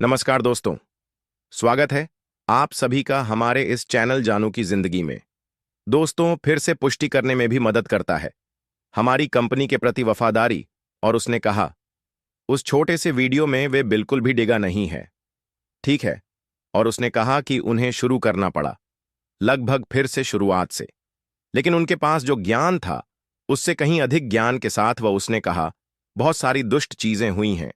नमस्कार दोस्तों, स्वागत है आप सभी का हमारे इस चैनल जानू की जिंदगी में। दोस्तों, फिर से पुष्टि करने में भी मदद करता है हमारी कंपनी के प्रति वफादारी। और उसने कहा उस छोटे से वीडियो में वे बिल्कुल भी डिगा नहीं है। ठीक है। और उसने कहा कि उन्हें शुरू करना पड़ा, लगभग फिर से शुरुआत से। लेकिन उनके पास जो ज्ञान था उससे कहीं अधिक ज्ञान के साथ वह उसने कहा बहुत सारी दुष्ट चीजें हुई हैं।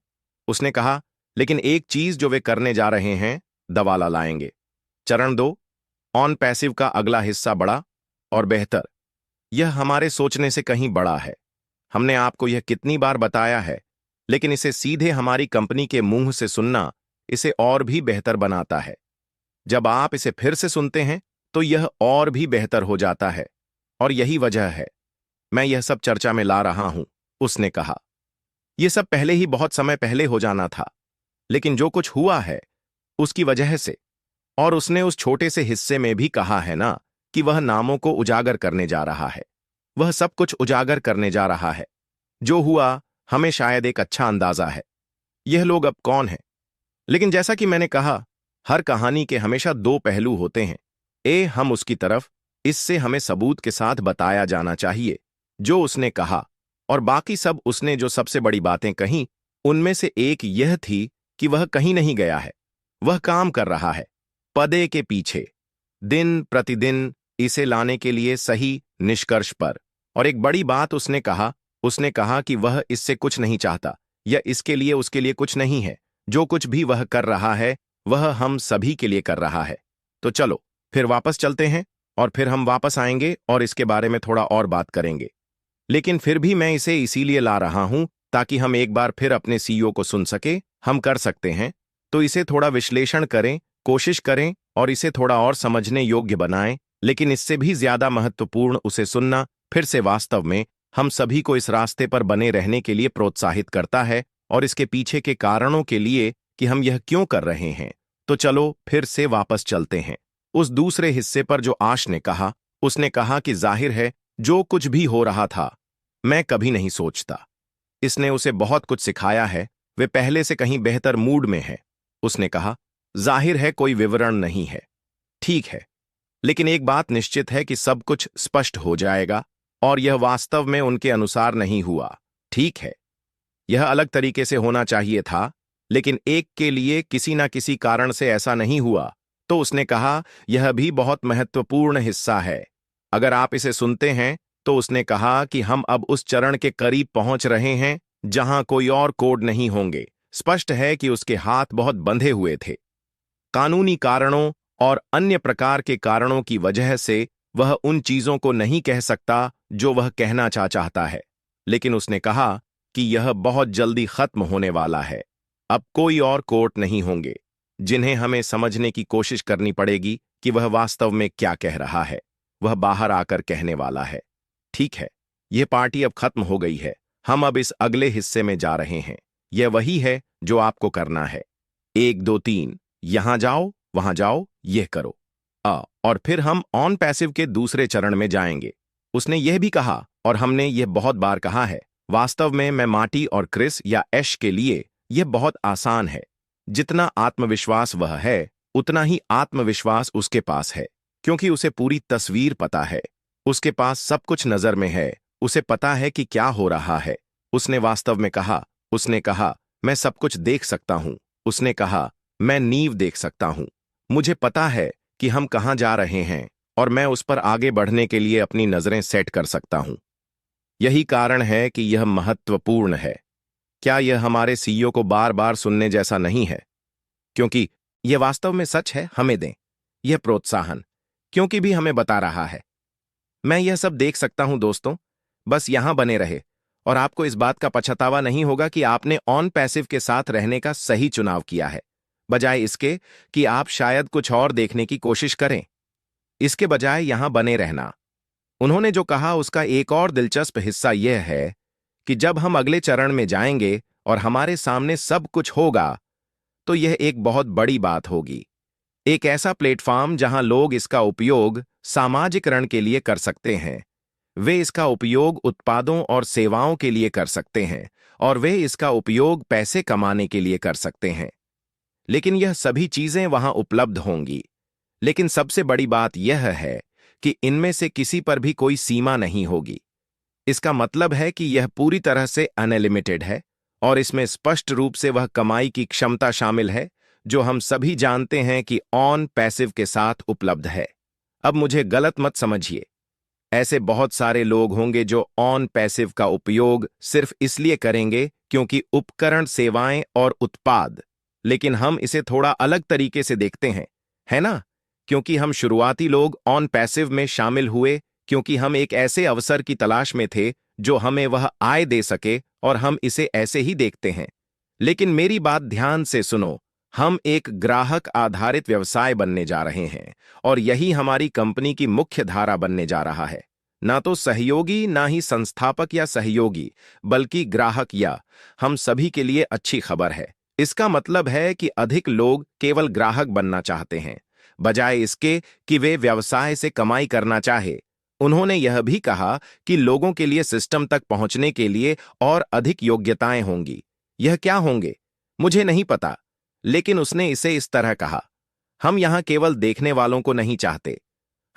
उसने कहा लेकिन एक चीज जो वे करने जा रहे हैं, दवाला लाएंगे। चरण 2, ऑन पैसिव का अगला हिस्सा बड़ा और बेहतर। यह हमारे सोचने से कहीं बड़ा है। हमने आपको यह कितनी बार बताया है, लेकिन इसे सीधे हमारी कंपनी के मुंह से सुनना इसे और भी बेहतर बनाता है। जब आप इसे फिर से सुनते हैं तो यह और भी बेहतर हो जाता है। और यही वजह है मैं यह सब चर्चा में ला रहा हूं। उसने कहा यह सब पहले ही बहुत समय पहले हो जाना था, लेकिन जो कुछ हुआ है उसकी वजह से। और उसने उस छोटे से हिस्से में भी कहा है ना कि वह नामों को उजागर करने जा रहा है। वह सब कुछ उजागर करने जा रहा है। जो हुआ हमें शायद एक अच्छा अंदाजा है यह लोग अब कौन हैं। लेकिन जैसा कि मैंने कहा, हर कहानी के हमेशा दो पहलू होते हैं। हम उसकी तरफ, इससे हमें सबूत के साथ बताया जाना चाहिए जो उसने कहा। और बाकी सब उसने जो सबसे बड़ी बातें कहीं, उनमें से एक यह थी कि वह कहीं नहीं गया है। वह काम कर रहा है पदे के पीछे, दिन प्रतिदिन इसे लाने के लिए सही निष्कर्ष पर। और एक बड़ी बात उसने कहा कि वह इससे कुछ नहीं चाहता या इसके लिए उसके लिए कुछ नहीं है। जो कुछ भी वह कर रहा है वह हम सभी के लिए कर रहा है। तो चलो फिर वापस चलते हैं और फिर हम वापस आएंगे और इसके बारे में थोड़ा और बात करेंगे। लेकिन फिर भी मैं इसे इसीलिए ला रहा हूं ताकि हम एक बार फिर अपने सीईओ को सुन सके। हम कर सकते हैं तो इसे थोड़ा विश्लेषण करें, कोशिश करें और इसे थोड़ा और समझने योग्य बनाएं। लेकिन इससे भी ज्यादा महत्वपूर्ण उसे सुनना फिर से वास्तव में हम सभी को इस रास्ते पर बने रहने के लिए प्रोत्साहित करता है और इसके पीछे के कारणों के लिए कि हम यह क्यों कर रहे हैं। तो चलो फिर से वापस चलते हैं उस दूसरे हिस्से पर जो आश ने कहा। उसने कहा कि जाहिर है जो कुछ भी हो रहा था मैं कभी नहीं सोचता। इसने उसे बहुत कुछ सिखाया है, वे पहले से कहीं बेहतर मूड में है। उसने कहा जाहिर है कोई विवरण नहीं है, ठीक है, लेकिन एक बात निश्चित है कि सब कुछ स्पष्ट हो जाएगा। और यह वास्तव में उनके अनुसार नहीं हुआ। ठीक है, यह अलग तरीके से होना चाहिए था, लेकिन एक के लिए किसी ना किसी कारण से ऐसा नहीं हुआ। तो उसने कहा यह भी बहुत महत्वपूर्ण हिस्सा है। अगर आप इसे सुनते हैं तो उसने कहा कि हम अब उस चरण के करीब पहुंच रहे हैं जहां कोई और कोड नहीं होंगे। स्पष्ट है कि उसके हाथ बहुत बंधे हुए थे कानूनी कारणों और अन्य प्रकार के कारणों की वजह से। वह उन चीजों को नहीं कह सकता जो वह कहना चाहता है। लेकिन उसने कहा कि यह बहुत जल्दी खत्म होने वाला है। अब कोई और कोर्ट नहीं होंगे जिन्हें हमें समझने की कोशिश करनी पड़ेगी कि वह वास्तव में क्या कह रहा है। वह बाहर आकर कहने वाला है ठीक है, यह पार्टी अब खत्म हो गई है, हम अब इस अगले हिस्से में जा रहे हैं। यह वही है जो आपको करना है। 1 2 3, यहां जाओ, वहां जाओ, यह करो। और फिर हम ऑन पैसिव के दूसरे चरण में जाएंगे। उसने यह भी कहा, और हमने यह बहुत बार कहा है, वास्तव में मैं मार्टी और क्रिस या ऐश के लिए यह बहुत आसान है। जितना आत्मविश्वास वह है उतना ही आत्मविश्वास उसके पास है, क्योंकि उसे पूरी तस्वीर पता है। उसके पास सब कुछ नजर में है, उसे पता है कि क्या हो रहा है। उसने वास्तव में कहा, उसने कहा मैं सब कुछ देख सकता हूं। उसने कहा मैं नींव देख सकता हूं। मुझे पता है कि हम कहां जा रहे हैं और मैं उस पर आगे बढ़ने के लिए अपनी नजरें सेट कर सकता हूं। यही कारण है कि यह महत्वपूर्ण है। क्या यह हमारे सीईओ को बार बार सुनने जैसा नहीं है? क्योंकि यह वास्तव में सच है। हमें दें यह प्रोत्साहन, क्योंकि भी हमें बता रहा है मैं यह सब देख सकता हूं। दोस्तों, बस यहां बने रहे और आपको इस बात का पछतावा नहीं होगा कि आपने ऑन पैसिव के साथ रहने का सही चुनाव किया है, बजाय इसके कि आप शायद कुछ और देखने की कोशिश करें। इसके बजाय यहां बने रहना। उन्होंने जो कहा उसका एक और दिलचस्प हिस्सा यह है कि जब हम अगले चरण में जाएंगे और हमारे सामने सब कुछ होगा, तो यह एक बहुत बड़ी बात होगी। एक ऐसा प्लेटफॉर्म जहां लोग इसका उपयोग सामाजिकरण के लिए कर सकते हैं। वे इसका उपयोग उत्पादों और सेवाओं के लिए कर सकते हैं और वे इसका उपयोग पैसे कमाने के लिए कर सकते हैं। लेकिन यह सभी चीजें वहां उपलब्ध होंगी। लेकिन सबसे बड़ी बात यह है कि इनमें से किसी पर भी कोई सीमा नहीं होगी। इसका मतलब है कि यह पूरी तरह से अनलिमिटेड है और इसमें स्पष्ट रूप से वह कमाई की क्षमता शामिल है जो हम सभी जानते हैं कि ऑन पैसिव के साथ उपलब्ध है। अब मुझे गलत मत समझिए, ऐसे बहुत सारे लोग होंगे जो ऑन पैसिव का उपयोग सिर्फ इसलिए करेंगे क्योंकि उपकरण, सेवाएं और उत्पाद। लेकिन हम इसे थोड़ा अलग तरीके से देखते हैं, है ना? क्योंकि हम शुरुआती लोग ऑन पैसिव में शामिल हुए क्योंकि हम एक ऐसे अवसर की तलाश में थे जो हमें वह आय दे सके और हम इसे ऐसे ही देखते हैं। लेकिन मेरी बात ध्यान से सुनो, हम एक ग्राहक आधारित व्यवसाय बनने जा रहे हैं और यही हमारी कंपनी की मुख्य धारा बनने जा रहा है। ना तो सहयोगी, ना ही संस्थापक या सहयोगी, बल्कि ग्राहक। या हम सभी के लिए अच्छी खबर है। इसका मतलब है कि अधिक लोग केवल ग्राहक बनना चाहते हैं बजाय इसके कि वे व्यवसाय से कमाई करना चाहे। उन्होंने यह भी कहा कि लोगों के लिए सिस्टम तक पहुंचने के लिए और अधिक योग्यताएं होंगी। यह क्या होंगे मुझे नहीं पता, लेकिन उसने इसे इस तरह कहा, हम यहां केवल देखने वालों को नहीं चाहते,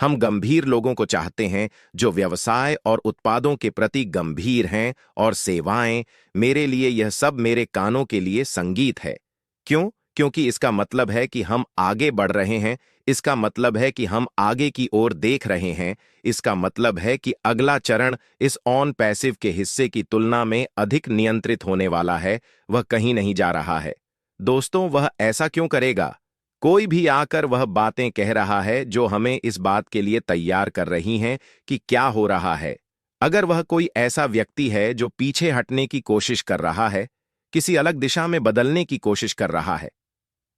हम गंभीर लोगों को चाहते हैं जो व्यवसाय और उत्पादों के प्रति गंभीर हैं। और सेवाएं, मेरे लिए यह सब मेरे कानों के लिए संगीत है। क्यों? क्योंकि इसका मतलब है कि हम आगे बढ़ रहे हैं, इसका मतलब है कि हम आगे की ओर देख रहे हैं, इसका मतलब है कि अगला चरण इस ऑन पैसिव के हिस्से की तुलना में अधिक नियंत्रित होने वाला है, वह कहीं नहीं जा रहा है। दोस्तों, वह ऐसा क्यों करेगा? कोई भी आकर वह बातें कह रहा है जो हमें इस बात के लिए तैयार कर रही हैं कि क्या हो रहा है। अगर वह कोई ऐसा व्यक्ति है जो पीछे हटने की कोशिश कर रहा है, किसी अलग दिशा में बदलने की कोशिश कर रहा है।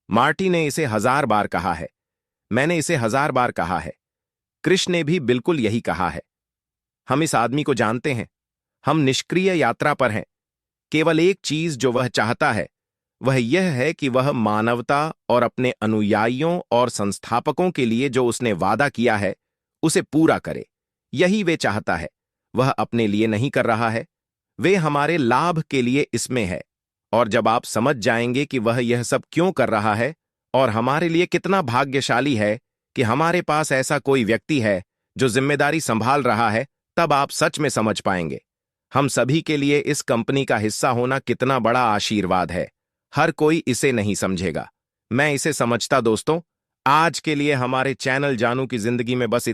मार्टी ने इसे 1000 बार कहा है, मैंने इसे 1000 बार कहा है, कृष्ण ने भी बिल्कुल यही कहा है। हम इस आदमी को जानते हैं, हम निष्क्रिय यात्रा पर हैं। केवल एक चीज जो वह चाहता है वह यह है कि वह मानवता और अपने अनुयायियों और संस्थापकों के लिए जो उसने वादा किया है उसे पूरा करे। यही वे चाहता है। वह अपने लिए नहीं कर रहा है, वे हमारे लाभ के लिए इसमें है। और जब आप समझ जाएंगे कि वह यह सब क्यों कर रहा है और हमारे लिए कितना भाग्यशाली है कि हमारे पास ऐसा कोई व्यक्ति है जो जिम्मेदारी संभाल रहा है, तब आप सच में समझ पाएंगे हम सभी के लिए इस कंपनी का हिस्सा होना कितना बड़ा आशीर्वाद है। हर कोई इसे नहीं समझेगा, मैं इसे समझता। दोस्तों, आज के लिए हमारे चैनल जानू की जिंदगी में बस इतना।